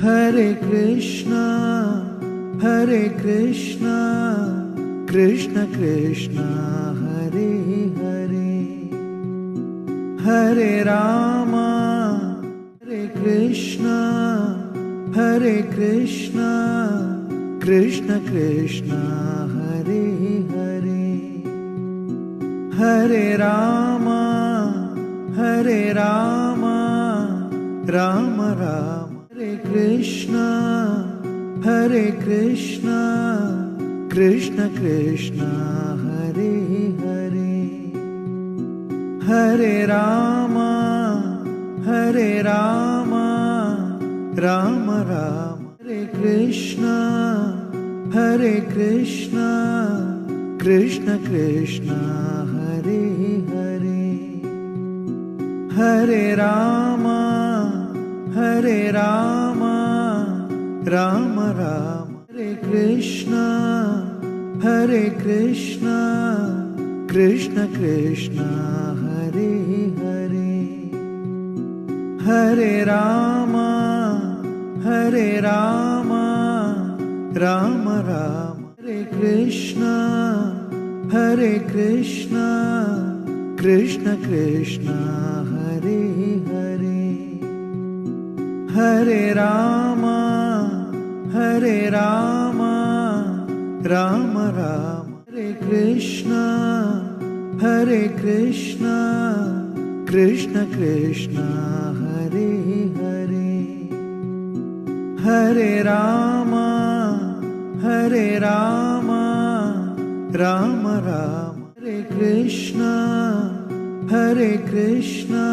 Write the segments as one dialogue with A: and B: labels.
A: Hare Krishna, Hare Krishna, Krishna Krishna, Hare Hare, Hare Rama, Hare Krishna, Hare Krishna, Krishna Krishna, Hare Hare, Hare Rama, Hare Rama, Rama Rama, Hare Krishna, Hare Krishna, Krishna Krishna, Hare Hare, Hare Rama, Hare Rama, Rama Rama, Hare Krishna, Hare Krishna, Krishna Krishna, Hare Hare, Hare Rama, Hare Rama, Rama Rama, Hare Krishna, Hare Krishna, Krishna Krishna, Hare Hare, Hare Rama, Hare Rama, Rama Rama, Hare Krishna, Hare Krishna, Krishna Krishna, Hare Hare, Hare Rama, Hare Rama, Rama Rama, Hare Krishna, Hare Krishna, Krishna Krishna, Hare Hare, Hare Rama, Hare Rama, Rama Rama, Hare Krishna, Hare Krishna,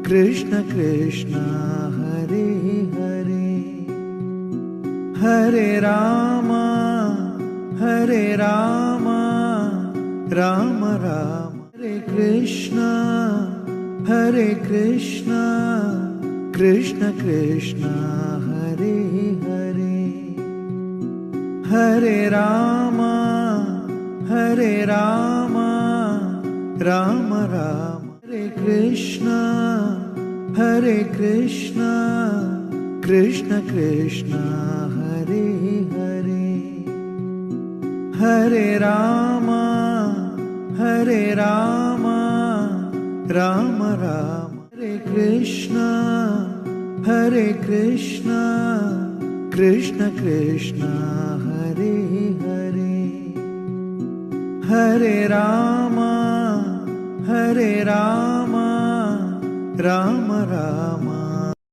A: Krishna Krishna, Hare Hare, Hare Rama, Hare Rama, Rama Rama, Hare Krishna, Hare Krishna, Krishna Krishna, Hare Hare, Hare Rama, Hare Rama, Rama Rama, Hare Krishna, Hare Krishna, Krishna Krishna, Hare Hare, Hare Rama, Hare Rama, Rama Rama, Hare Krishna, Hare Krishna, Krishna Krishna, Hare Hare, Hare Rama, Hare Rama, Rama Rama,